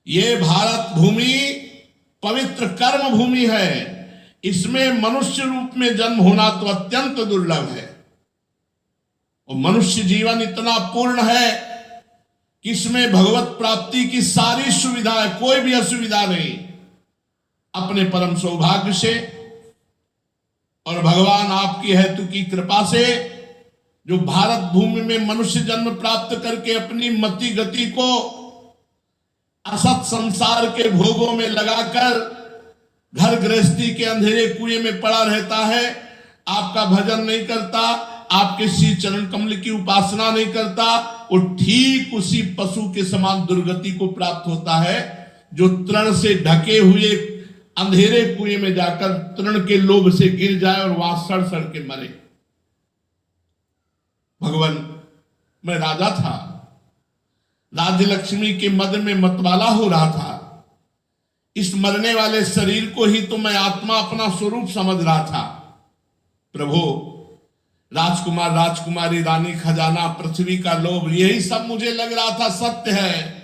ये भारत भूमि पवित्र कर्म भूमि है। इसमें मनुष्य रूप में जन्म होना तो अत्यंत दुर्लभ है। और मनुष्य जीवन इतना पूर्ण है कि इसमें भगवत प्राप्ति की सारी सुविधा है, कोई भी असुविधा नहीं। अपने परम सौभाग्य से और भगवान आपकी हेतु की कृपा से जो भारत भूमि में मनुष्य जन्म प्राप्त करके अपनी मति गति को असत संसार के भोगों में लगाकर घर गृहस्थी के अंधेरे कुएं में पड़ा रहता है, आपका भजन नहीं करता, आपके श्री चरण कमल की उपासना नहीं करता, और ठीक उसी पशु के समान दुर्गति को प्राप्त होता है जो तृण से ढके हुए अंधेरे कुएं में जाकर तृण के लोभ से गिर जाए और वहां सड़ सड़ के मरे। भगवान, मैं राजा था, राज्य लक्ष्मी के मद में मतवाला हो रहा था। इस मरने वाले शरीर को ही तो मैं आत्मा अपना स्वरूप समझ रहा था। प्रभु, राजकुमार, राजकुमारी, रानी, खजाना, पृथ्वी का लोभ, यही सब मुझे लग रहा था सत्य है।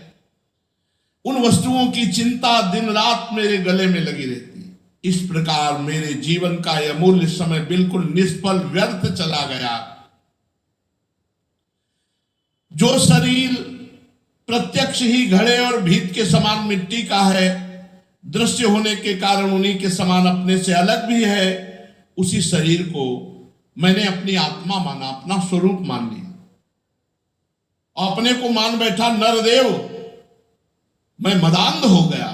उन वस्तुओं की चिंता दिन रात मेरे गले में लगी रहती। इस प्रकार मेरे जीवन का यह अमूल्य समय बिल्कुल निष्फल व्यर्थ चला गया। जो शरीर प्रत्यक्ष ही घड़े और भीत के समान मिट्टी का है, दृश्य होने के कारण उन्हीं के समान अपने से अलग भी है, उसी शरीर को मैंने अपनी आत्मा माना, अपना स्वरूप मान लिया। अपने को मान बैठा नरदेव। मैं मदांध हो गया,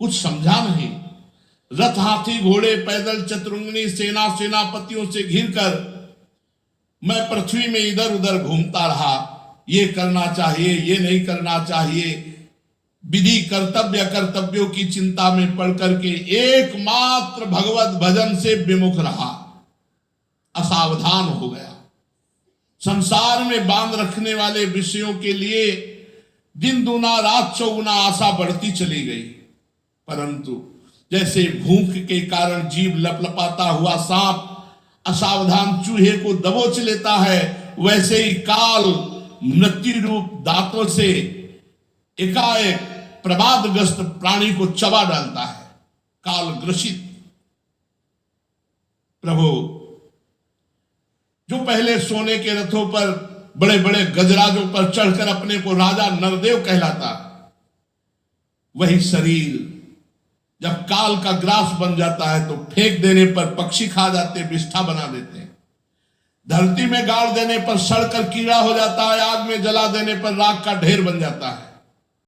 कुछ समझा नहीं। रथ, हाथी, घोड़े, पैदल, चतुरंगिनी सेना, सेनापतियों से घिरकर मैं पृथ्वी में इधर उधर घूमता रहा। ये करना चाहिए, ये नहीं करना चाहिए, विधि कर्तव्य कर्तव्यों की चिंता में पड़ करके एकमात्र भगवत भजन से विमुख रहा, असावधान हो गया। संसार में बांध रखने वाले विषयों के लिए दिन दूना रात चौगुना आशा बढ़ती चली गई। परंतु जैसे भूख के कारण जीव लपलपाता हुआ सांप असावधान चूहे को दबोच लेता है, वैसे ही काल मृत्यु रूप दांतों से एकाएक प्रमादग्रस्त प्राणी को चबा डालता है, काल ग्रसित। प्रभु, जो पहले सोने के रथों पर बड़े बड़े गजराजों पर चढ़कर अपने को राजा नरदेव कहलाता, वही शरीर जब काल का ग्रास बन जाता है तो फेंक देने पर पक्षी खा जाते, विष्ठा बना देते हैं। धरती में गाड़ देने पर सड़कर कीड़ा हो जाता है, आग में जला देने पर राख का ढेर बन जाता है।